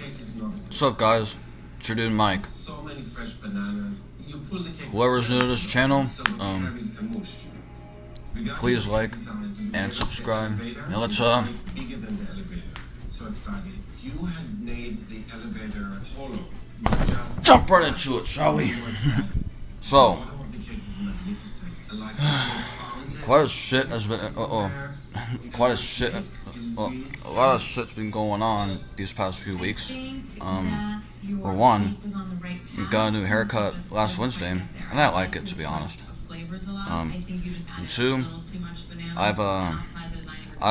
What's up, guys? It's your dude Mike. Whoever's new to this channel, please like and subscribe. And let's jump right into it, shall we? So, quite a shit has been. Quite a shit. A lot of shit's been going on these past few weeks. For one, got a new haircut last Wednesday, and I like it, to be honest. And two, I've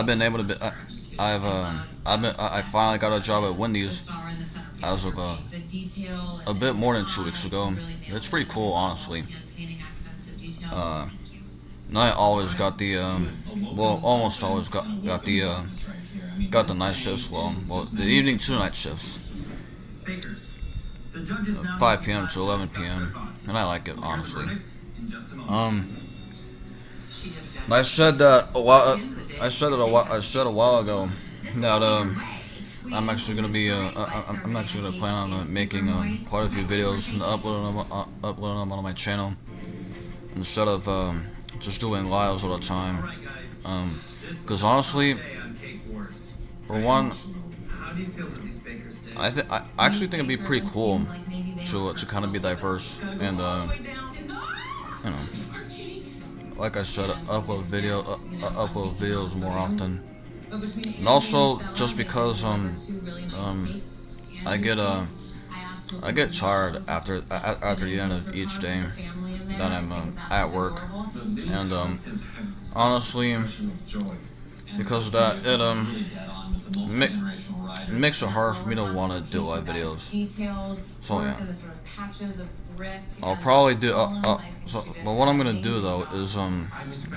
been able to I finally got a job at Wendy's as of a bit more than 2 weeks ago. It's pretty cool, honestly. I always got the almost always got the night shifts. Well, the evening to night shifts, 5 p.m. to 11 p.m. and I like it, honestly. I said that a while. I said a while ago that I'm actually gonna be I'm actually gonna plan on making quite a few videos and uploading them on my channel instead of just doing lives all the time. Because honestly, for one, I actually think it'd be pretty cool to kind of be diverse and you know, like I said, upload videos more often. And also just because I get tired after the end of each day that I'm at work, and honestly, because of that, it makes it hard for me to want to do live videos. So yeah, I'll probably do. But what I'm gonna do though is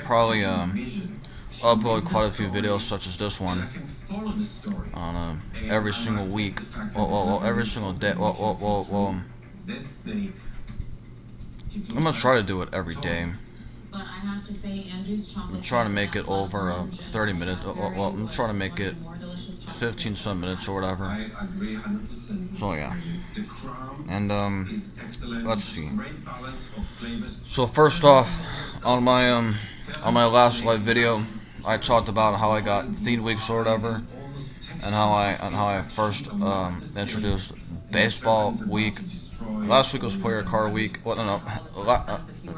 probably upload quite a few videos such as this one on every single week, well, every single day. I'm gonna try to do it every day. I'm trying to make it over 30 minutes. Well, I'm trying to make it 15 some minutes or whatever. So yeah, and let's see. So first off, on my last live video, I talked about how I got Theme Weeks or whatever, and how I first introduced Baseball Week. Last week was Player Card Week. Well, no,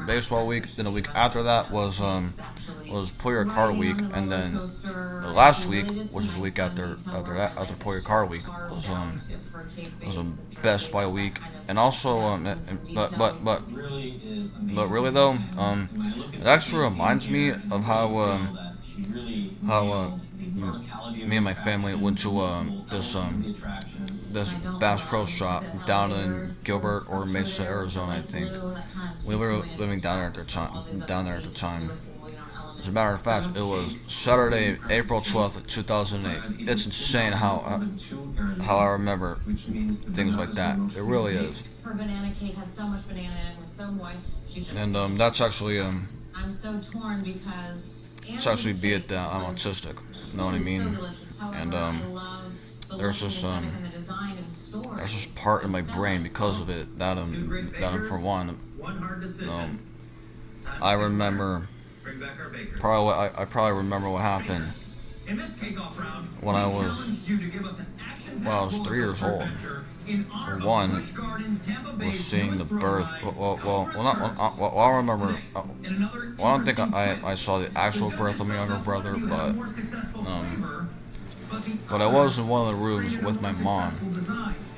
Baseball Week. Then the week after that was Player Card Week, and then the last week, which is the week after Player Card Week, was a Best Buy week, and also but really though, it actually reminds me of how me and my family went to this Bass Pro Shop down in Gilbert or Mesa, Arizona, I think. We were living down there at the time. As a matter of fact, it was Saturday, April 12th, 2008. It's insane how I remember things like that. It really is. Her banana cake had so much banana in it, it was so moist. And that's actually I'm so torn because it's actually be it that I'm autistic. You know what I mean? And there's this part in my brain because of it that for one, I remember I probably remember what happened when I was 3 years old. One was seeing the birth. I remember. I don't think I saw the actual birth of my younger brother, but I was in one of the rooms with my mom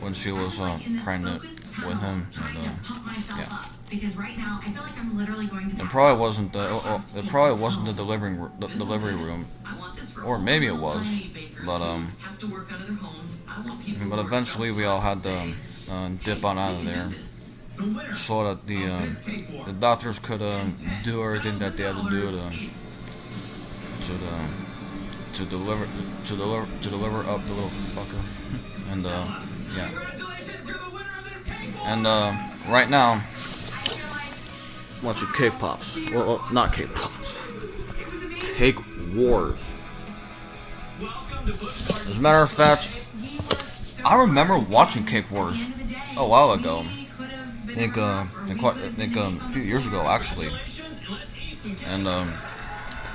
when she was pregnant with him, and yeah. It probably wasn't the delivery room, or maybe it was, but eventually we all had to dip on out of there, so that the doctors could do everything that they had to do to deliver up the little fucker, and yeah, and right now, watch your cake pops. Well, not cake pops. Cake wars. As a matter of fact, I remember watching Cake Wars a while ago. I think a few years ago actually, and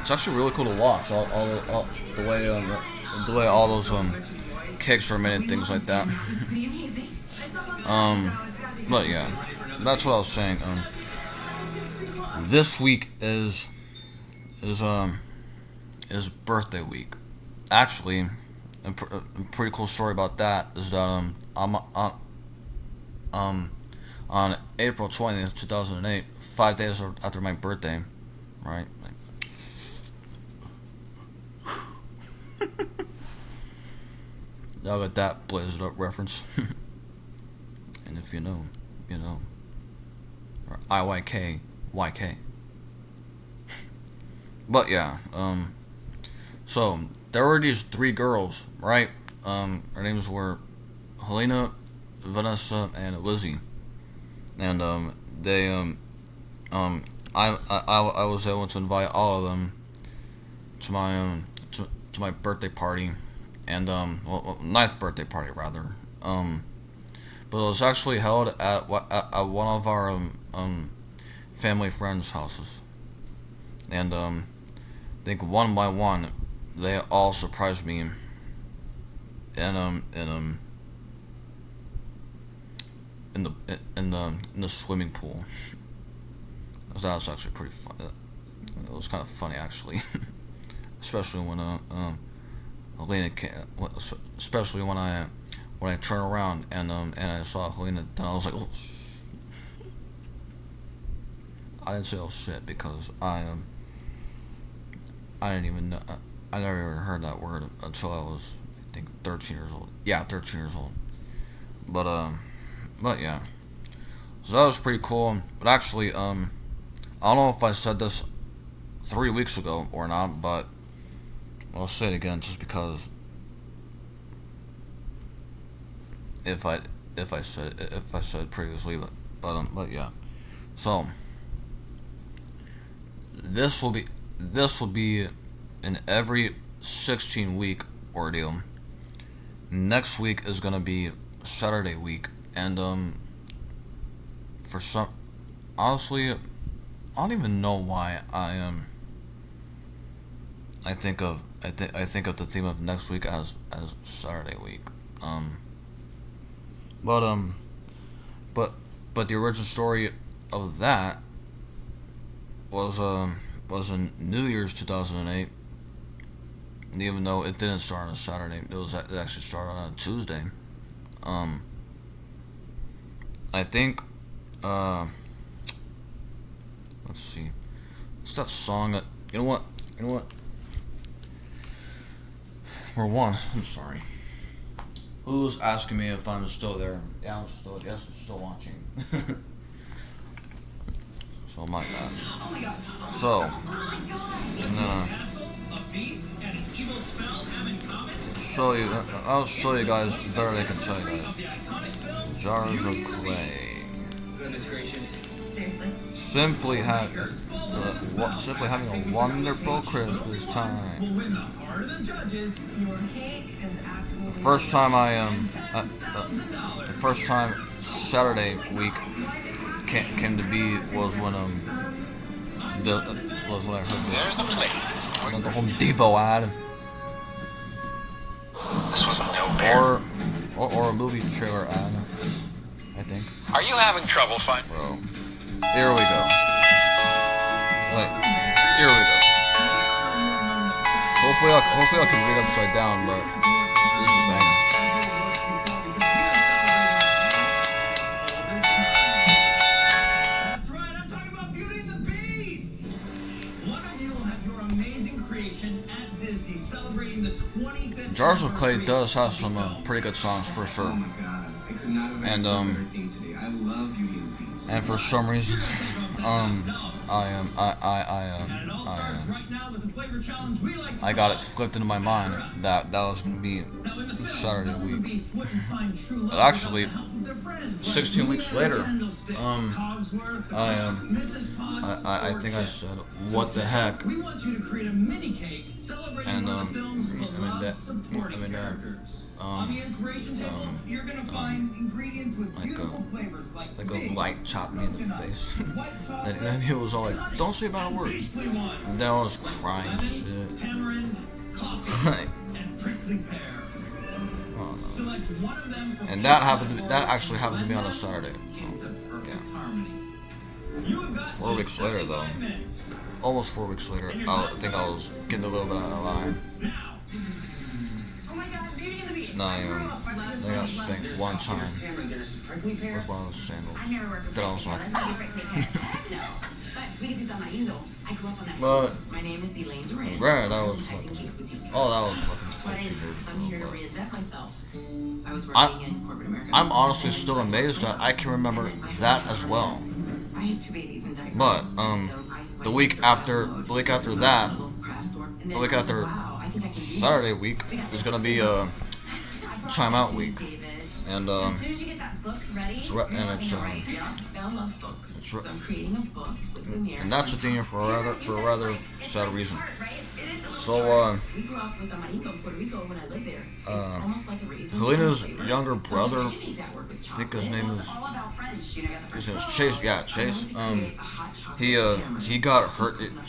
it's actually really cool to watch all the way all those cakes are made and things like that. um, but yeah, that's what I was saying. This week is is birthday week. Actually, a pretty cool story about that is that um on April 20th, 2008, 5 days after my birthday, right? Y'all got that blazed up reference. And if you know, you know. Or IYK, YK. But yeah, so there were these three girls, right? Their names were Helena, Vanessa, and Lizzie. And they I was able to invite all of them to my to my birthday party, and ninth birthday party rather. But it was actually held at one of our family friends' houses, and I think one by one they all surprised me, and in the swimming pool. So that was actually pretty fun. It was kind of funny actually, especially when Helena came, especially when I turned around and I saw Helena. Then I was like, oh. I didn't say oh shit because I didn't even know. I never even heard that word until I was, I think, 13 years old. Yeah, 13 years old. But yeah. So that was pretty cool. But actually, I don't know if I said this 3 weeks ago or not, but I'll say it again just because if I said it previously, but yeah. So this will be an every 16-week ordeal. Next week is gonna be Saturday week, and for some, honestly, I don't even know why I think of the theme of next week as Saturday week. But but the original story of that was in New Year's 2008. And even though it didn't start on a Saturday, it actually started on a Tuesday. I think let's see. It's that song that you know what? For one, I'm sorry. Who's asking me if I'm still there? Yeah, I'm still. Yes, I'm still watching. So my God. So, I'm gonna show you. I'll show you guys better than I can tell you guys. Jars of clay. Simply having a wonderful Christmas time. The first time the first time Saturday week came to be was when I heard There's a place. the Home Depot ad. This was no bear. Or a movie trailer ad, I think. Are you having trouble finding? Bro, here we go. Wait, here we go. Hopefully I can read upside down, but this is a banger. That's right, I'm talking about Beauty and the Beast. One of you will have your amazing creation at Disney celebrating the 25th. Jars of Clay does have some pretty good songs for sure. Oh my God, I could not have asked for a better theme today. I love Beauty and the Beast. And for some reason, And it all starts right now with the flavor challenge we like to I got it call flipped into my mind that that was gonna be Now, in the film, Saturday all the week. beasts wouldn't find true love Actually, without the help of their friends, like 16 weeks Juliet later, Candlestick, Cogsworth, Mrs. Potts, I or think I Kip. said, So what the today, heck? We want you to create a mini cake celebrating And, one of the film's beloved that- supporting that, characters. On the inspiration table, you're gonna find ingredients with like beautiful flavors like a figs, light chopped me in the coconut, face. white chocolate, And then he was all like, honey, don't say bad and words. beastly ones And then I was like crying lemon, shit. tamarind, coffee, Like, and prickly pear. oh, no. Select one of them for And that happened to pizza be, that or actually happened to be on a blend them Saturday. into So, perfect yeah. harmony. You have got 4 weeks just later, though. 75 minutes. Almost 4 weeks later, I think I was getting a little bit out of line. Now, Oh my God, Beauty and the Beast. No, I got spanked one time There's prickly pear. with one of those sandals. I never worked with Then I was like, That's not prickly pear. No. But we could do tamarindo. I grew up on that. but My name is Elaine Duran. granted, that was Tyson fucking, Cake Boutique. oh, that was fucking That's what 14 years I'm here to ago. reinvent myself. I was I- working in corporate America. I'm honestly still amazed that I can remember that as well. I had 2 babies in diapers. But, so I went the to week survival after- mode. the week after I was that, in a local craft store, and the then week I was after like, wow, I think I can do Saturday this. week is gonna be Time Out week. Davis. And As soon as you get that book ready, it's right- you're and loving it's it, right? Yeah, Belle loves books. It's So right- I'm creating a book with Lumiere. and that's a thing for a rather sad reason. It is a little So, short. We grew up with tamarindo in Puerto Rico when I lived there. It's almost like a raisin. Helena's flavor. younger So brother, how do you make that work with I think his chocolate? name Well, is, it's all about French. You know, you got the his French name is Chase. Yeah, Chase. I wanted to create a hot chocolate tamarind He got hurt. with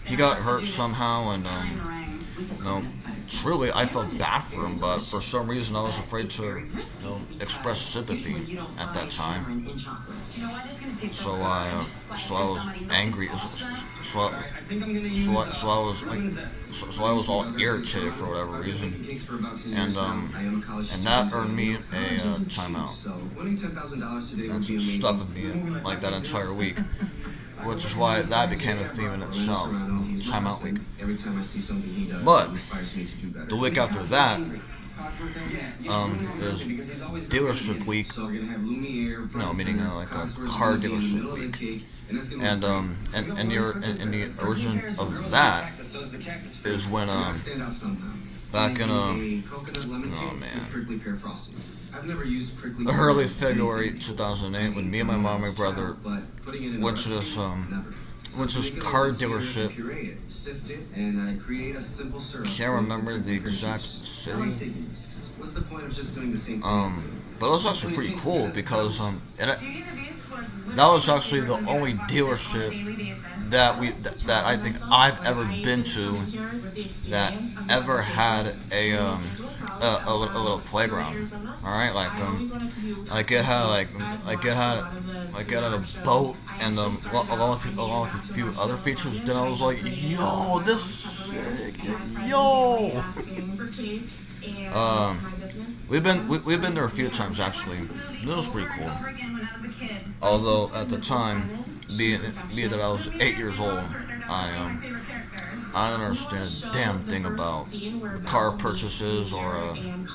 He got hurt somehow, and meringue with a no, coconut butter. truly, I felt bad for him, but for some reason, I was afraid to, express sympathy Usually you don't at buy that time. tamarind in chocolate. You know why this is gonna taste So good? I was angry. So I think I'm gonna use so I was like, lemon zest. so I was all irritated for whatever reason, and that earned me a timeout. So winning $10,000 today would That's be what amazing. stuck with me like that entire week, which is why that became a theme in itself. Timeout week. Every time I see something he does, But it inspires me to do better. the week after that is dealership week. So we're gonna have Lumiere, No, meaning like a Cogsworth car in the dealership middle of the week. cake, and that's gonna And look great. and the origin of that is when We gotta stand out somehow. back in A coconut lemon oh, cake man. with prickly pear frosting. I've never used prickly pear early in February anything. 2008 when me and my mom and brother But putting it in a went to this recipe, never. went to So this make it car a little sweeter, dealership. puree it, sift it, and create a simple syrup. Can't remember the Prickly pear exact juice. I like city. taking risks. What's the point of just doing the same thing? But it was actually pretty cool because and it, Beauty and the Beast was that was actually the only dealership that that I think I've ever been to that ever had a little playground. All right, like it had a boat and along with a few other features. Then I was like, yo, this is sick, yo. We've been there a few times actually. It was pretty cool. Although at the time, being that I was 8 years old, I don't understand a damn thing about car purchases or I don't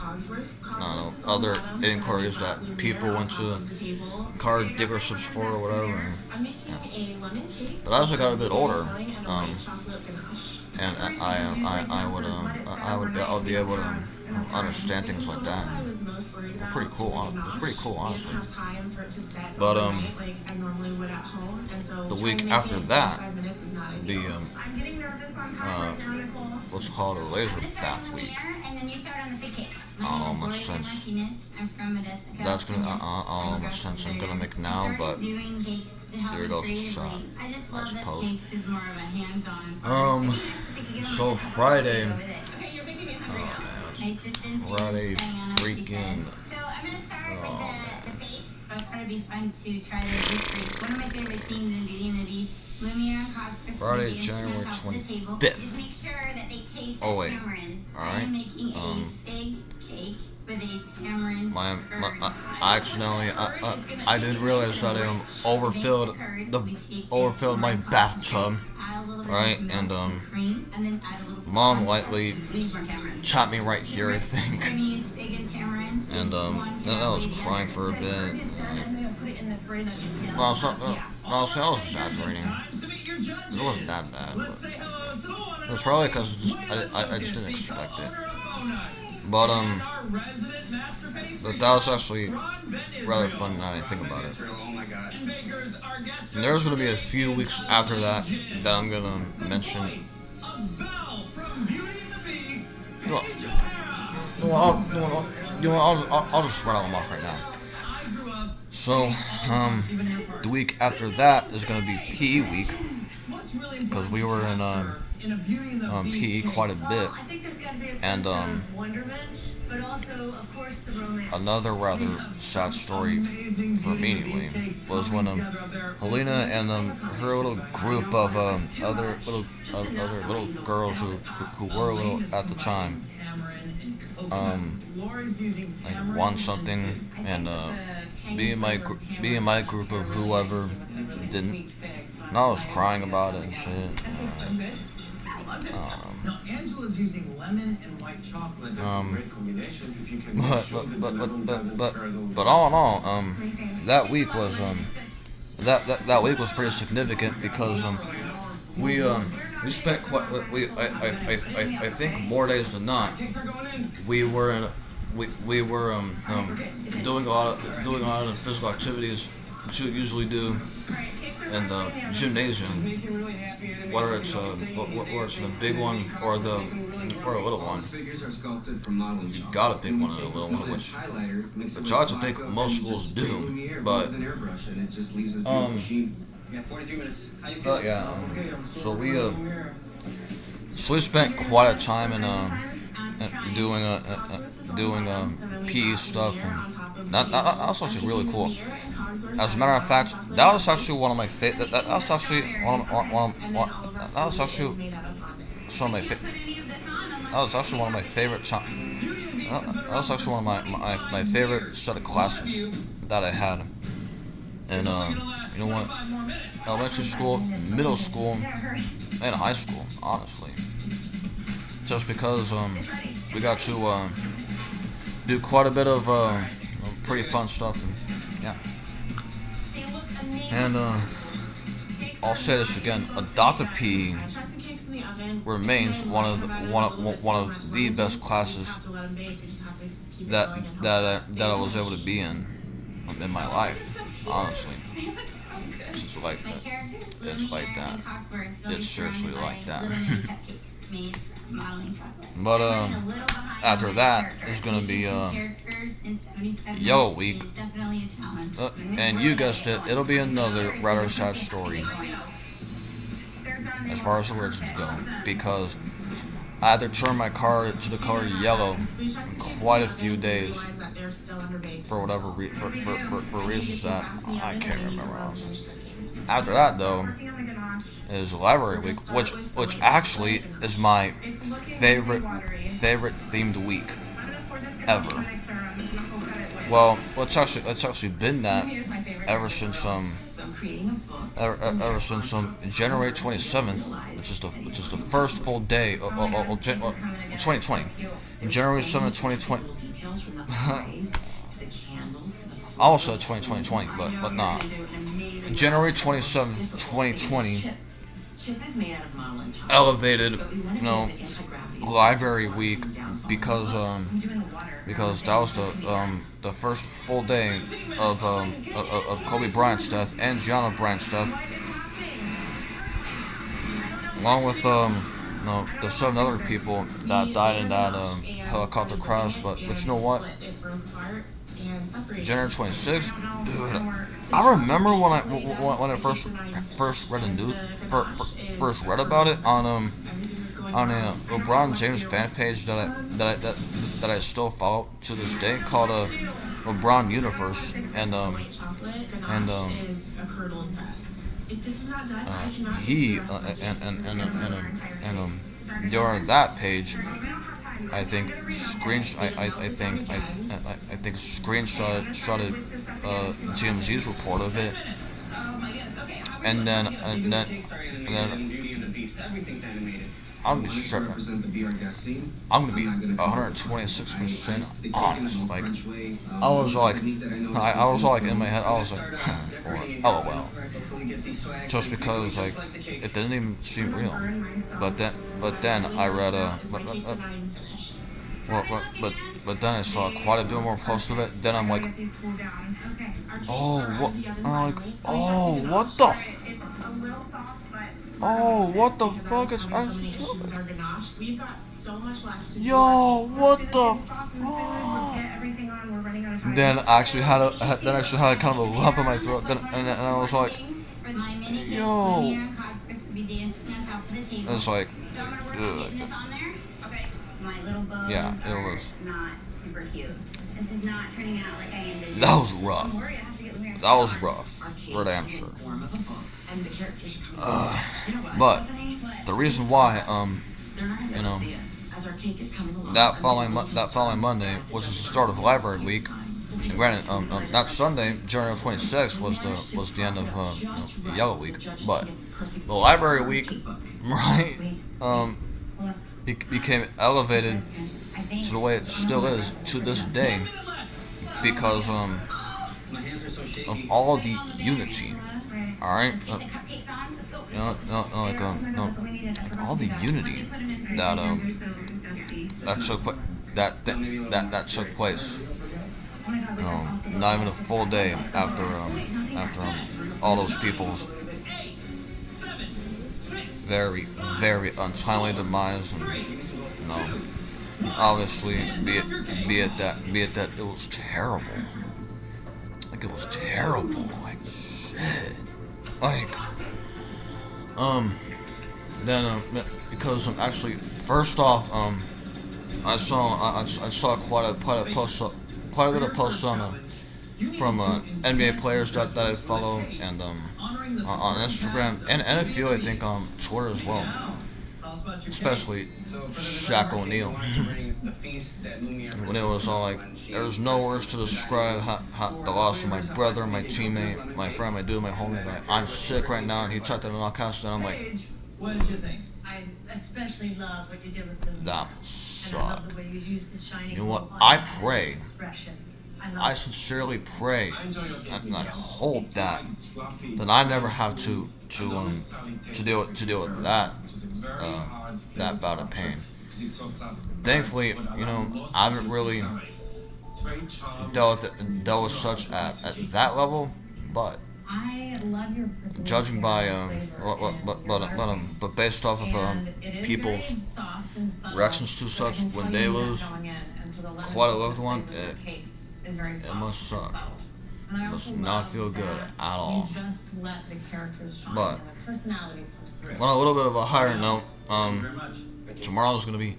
know, other inquiries that people went to car dealerships for or whatever. Yeah. But as I got a bit older, and I would be able to understand things like that. Pretty cool. It's pretty cool, honestly. But the week after that, the what's called a laser bath week. I don't know how much sense that's gonna. I don't know how much sense I'm gonna make now, but here goes the shot, I suppose. So Friday. Friday freaking. So I'm gonna start Oh, with the face. I thought it'd be fun to try the history. One of my favorite scenes in Beauty and the Beast, Lumiere and Cogsworth Friday, dancing January on top of the table. 25th. Just make sure that they taste Oh, the wait. tamarind. I Alright. am making a fig cake with a tamarind curd. I accidentally, I didn't realize that I overfilled my bathtub, Add a little bit right? of milk And cream, and then add a little Mom cornstarch. lightly We need more tamarind. chopped me right here, I We're think, gonna use fig and tamarind. and then I was crying for a bit. Put it in the fridge. Well, so, No, see, I was exaggerating. It wasn't that bad, but it was probably because I just didn't expect it. But that was actually rather fun now that I think about it. And there's gonna be a few weeks after that that I'm gonna mention. I'll just rattle them off right now. So, the week after that is gonna be PE week, because we were in PE quite a bit, and another rather sad story for me anyway was when Helena and her little group of other little girls who were little at the time like won something, and me and my group of whoever didn't. And I was crying about it and shit. Now, Angela's using lemon and white chocolate. But all in all, that week was that week was pretty significant because we spent quite I think more days than not we were doing a lot of physical activities that you usually do in the gymnasium, whether it's a big one or a little one. You got a big one or a little one, which I like to think most schools do, but yeah. So we spent quite a time in doing PE stuff, and that was actually really cool. As a matter of fact, that was actually one of my favorite. That was actually that was actually some of my that was actually one of my favorite. That was actually one of my favorite set of classes that I had. And you know what? Elementary school, middle school, and high school, honestly. Just because we got to do quite a bit of pretty fun stuff, and yeah. And I'll say this again: adopted PE remains one of the best classes that I was able to be in my life. Honestly, it's like that. It's like that. It's seriously like that. But after that is gonna be Yellow Week, and you guessed it, it'll be another rather sad story as far as the words go, because I had to turn my car to the color yellow in quite a few days for whatever for reasons that I can't remember honestly. After that though is Library Week, which actually is my favorite themed week ever. Well, it's actually been that ever since January 27th, which is the first full day of 2020. January 7th, 2020. I almost said 2020, but not. January 27th, 2020. Elevated, Library Week because that was the first full day of Kobe Bryant's death and Gianna Bryant's death, along with the 7 other people that died in that helicopter crash. But you know what? January 26th, dude, I remember when I first read the news, first read about it on a LeBron James fan page that I still follow to this day, called LeBron Universe, and he during that page, I think screenshotted GMZ's report of it, and then I'm gonna be Wanting to stripping. represent the VR guest scene, I'm gonna be not gonna do it. 126% honest. Like, French way, I was like, technique that I know is I was like in my used head, I was like, oh well, hopefully get these swag just and because like just the cake. it didn't even seem real. But then I read but then I saw quite a bit more posts of it. Then I'm like, oh what? I'm like, oh what the? Oh what the fuck is actually? Yo, what the fuck? Then I actually had kind of a lump in my throat. Then and I was like, yo, it's like, So I'm gonna work on ugh. getting this on there. Okay. My little bows Yeah, it are was. not super cute. This is not turning out like I envisioned. That was rough. Don't worry, I have to get Lumiere That was on. rough. For damn sure. And the characters are coming. You know what, But Bethany? the reason why They're not gonna be you able know, to see it. As our cake is coming along, that I'm following gonna that following Monday, which is the start of library week. And granted, that Sunday, January 26th, was the end of the Yellow Week, but the library week, right? It became elevated to the way it still is to this day because My hands are so shaky. of all the unity. All right, Get the cupcakes on. Let's go. like all the unity that that took place. Not even a full day after all those people's very untimely demise, and obviously be it that it was terrible. Like it was terrible. Like shit. Like then because actually first off I saw quite a bit of posts on from NBA players that I follow and on Instagram and a few I think on Twitter as well, especially Shaq O'Neal. When it was all like, there's no words to describe how the loss of my brother, my teammate, my friend, my dude, my homie. Like, I'm sick right now, and he tried to knock us, and I'm like, What did you think? I especially love what you did with the that and I love sucked. the way you used the shining. You know what? gold I line as pray. expression. I sincerely pray, and I hope that I never have to deal with that bout of pain. Thankfully, I haven't really dealt with such at that level, but I love your judging by but based off of people's reactions to such when they lose quite a loved one, it must suck. It must not feel good at all. But on a little bit of a higher note, tomorrow's gonna be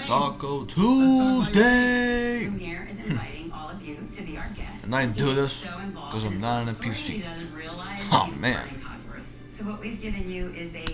Taco Tuesday, Lumiere is inviting all of you to be our guests. and I do this So involved because I'm in not in a the story, he PC. doesn't realize Oh, he's man. learning Cogsworth. So what we've given you is a